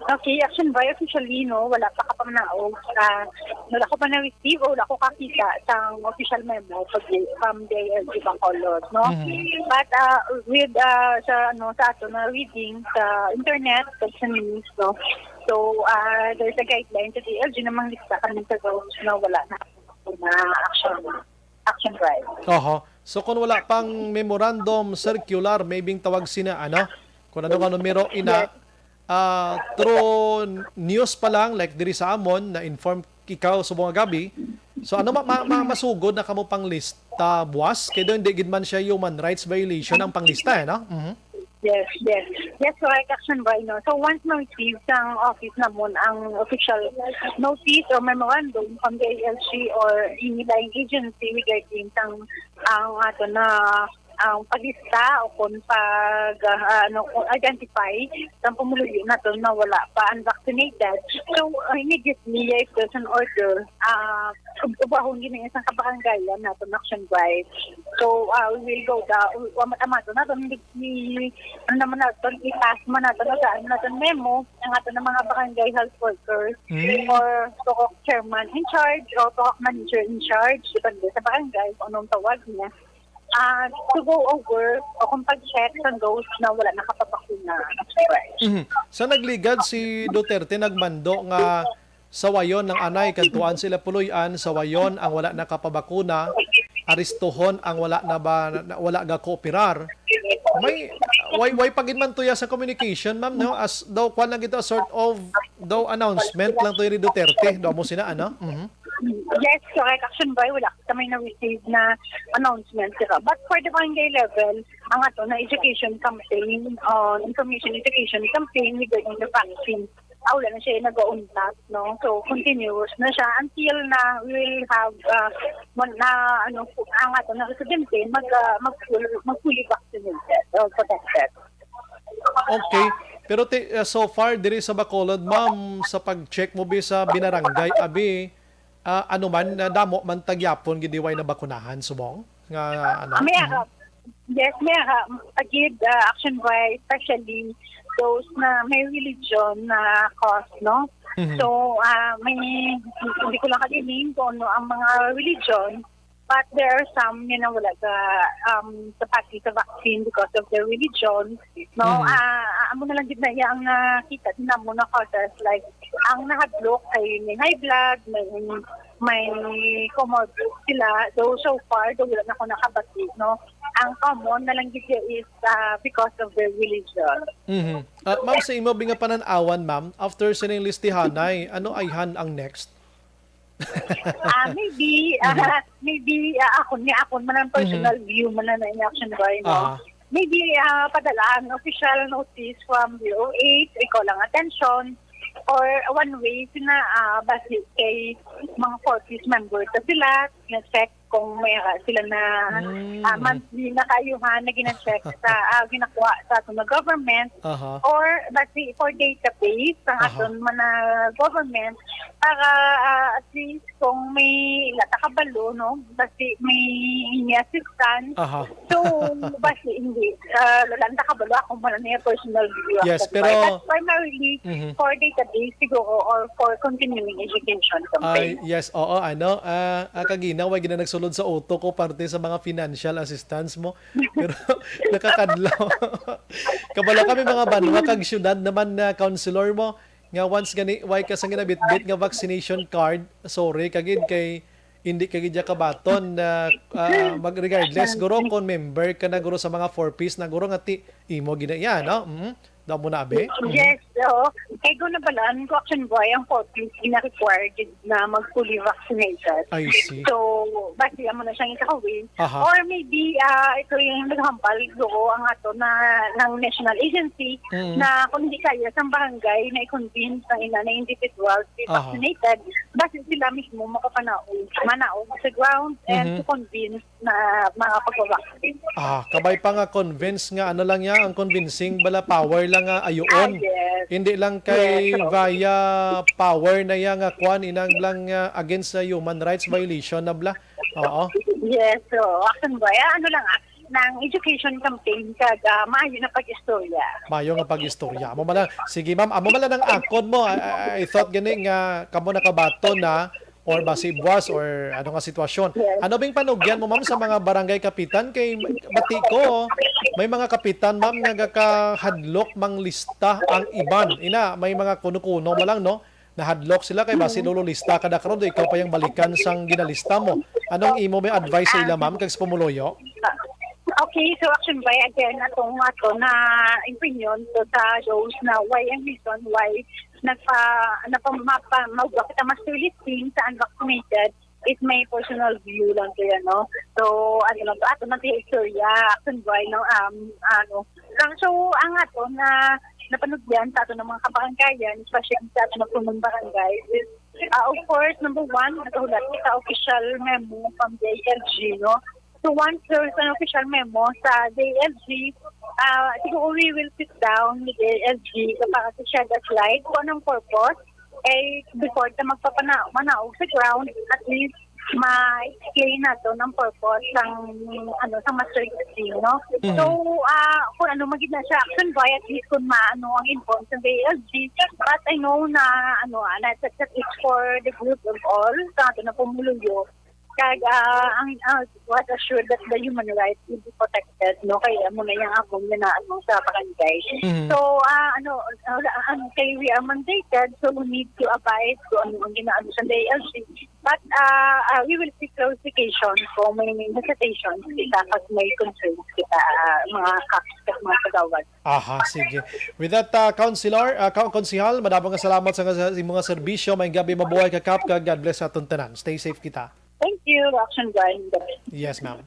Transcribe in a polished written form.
Okay, action by officially, no, wala pa ka pa naog. Wala ko pa na-receive o wala ko kakita sa official memo from the LG Bacolod, no? But with sa ato na reading sa internet, sa news, no? So, there's a guideline to the LG na manglista kami sa those na wala na action drive. Oho. So kung wala pang memorandum circular, maybe tawag sina kung ano ka numero ina, through news pa lang, like diri sa amon, na inform ikaw sa mga gabi. So ano masugod na kamo pang lista buwas? Kaya doon, hindi man siya human rights violation ang panglista, no? Yes. Yes, correct, action by, no. So once na-receive ng office namon ang official notice or memorandum from the ALC or any line agency regarding ang ato na ang paglista o kung identify ng pumuluyo nato na wala pa unvaccinated. So, immediately, if there's an order, ubahon gina isang kabarangayan nato na action drive. So, we will go down, amato nato, itas mo nato nato memo, ang ato ng mga barangay health workers or POCOC chairman in charge or POCOC manager in charge, depende sa barangay, kung anong tawag niya. To go over o kung pag-check sa those na wala nakapapakuna. Sa nagligad si Duterte, nagmando nga sa wayon ng anay, kantuan sila puluyan, sa wayon ang wala nakapabakuna, aristohon ang wala ga kooperar. May why pagin man tuya sa communication, ma'am, no? As daw kwan lang ito, sort of announcement lang to ni Duterte, daw mo sina Yes, correct. Action by, wala kami na-receive na announcement. But for the barangay level, ang ato na education campaign, information education campaign regarding the vaccine, wala na siya nag-uuntat, no? So, continuous na siya until na we will have ang ato na residente mag-fully vaccinated or protected. Okay. Pero so far, diri sa Bacolod, ma'am, sa pag-check mo sa binarangay, abi, ano man, damo man tagyapon, gidiway na bakunahan, subong? Yes, may agid action by, especially those na may religion na cause, no? So, hindi ko lang kaliling kung ano ang mga religion, but there are some na wala sa pati sa vaccine because of their religion, no? Amo na lang din na yung nakita din mo na causes like ang nahadlok ay may high blood, may comorbid sila. So far, wala na ako nakabati, no? Ang common na lang dito is because of their religion. Ma'am, sa imo binga pananawan, ma'am, after sining listihanay, ano ayhan ang next? Maybe ako man ang personal view man na in-action by, no? Maybe padalaan official notice from DOH, recall ang attention, or one way na base kay mga forces members na sila, na-check kung may sila na monthly na kayuhan na gina-check sa ginakuha sa ato na government, or base for database ng aton na government para at least kung may latakabalo, no, base may assistance. So base hindi lalanda kabalo ako man na personal view. Yes, pero that's primarily for database siguro or for continuing education campaign. Yes, oo, kaginaw ay ginanagsulod sa auto ko parte sa mga financial assistance mo. Pero nakakadlaw. Kabalo kami mga banwa kag syudad naman na counselor mo nga once gani why ka sang ginabitbit nga vaccination card, sorry kagid kay hindi kagid ka baton na regardless guro kon member ka na guro sa mga 4Ps na guro nga imo ginaya, no? Daw mo na abe? Yes, kay go na balaan ko action boy ang 4Ps ina-required na mag-fully vaccinated. I see. So, base mo na siyang ikakawin. Or maybe, ito yung naghampal ko ang ato ng national agency na kung hindi kaya sa barangay na i-convince ng ina na individuals be vaccinated, base sila mismo manaog sa ground and to convince na mga pag-vaccine. Kabay pa nga convince nga lang ang convincing bala power lang nga ayoon. Hindi lang kay via power na nga kwan inang lang against sa human rights violation na bla. Yes, so action ba? ng education campaign kag maayo na pag-istorya. Mayo nga pag-istorya. Amo mala, sige ma'am, amo mala ng akon mo. I thought gani nga kamo nakabato na or basibwas or ano nga sitwasyon. Yes. Ano bing panugyan mo ma'am sa mga barangay kapitan kay bati ko may mga kapitan ma'am nga gakahadlok mang lista ang iban. Ina may mga kuno-kuno mo lang no. Nahadlok sila kay basi lolo lista kada karon do ikaw pa yung balikan sang ginalista mo. Anong imo may advice sa ila ma'am kag sa pumuloyo? Okay, so action by again atong ato na opinion so sa those na why and reason why mawag kita mas listing sa unvaccinated is my personal view lang to yan, no? So, ano lang to, ato na tayo istorya, action by, no? So, ang ato na napanugyan sa ato ng mga kabaranggayan, especially sa ato ng punong barangay, is, of course, number one, nakahulat kita official memo from the ALG, no? So once there is an official memo sa DLG, siguro we will sit down with the DLG para to shed a light kung anong purpose. Before na magpapanaog sa ground, at least ma-explain na to ng purpose ng sa master team, no? Mhm. So, kung ano magiging na siya action by, at least kung maano ang inform sa DLG, but I know na that it's for the group of all, sa ato na pumuluyo. Kag was assured that the human rights will be protected, no? Kaya muna yung akong na sa barangay. Mhm. So kay we are mandated, so we need to abide to ano ang ginaano sa DLC. But we will seek clarification kung may hesitation kita pag may concerns kita mga mga kagawad. Aha, sige. With that, Konsihal, madamang salamat sa mga serbisyo. May gabi mabuhay ka, Kap. God bless sa aton tanan. Stay safe kita. Thank you, Action Brian. Yes, ma'am.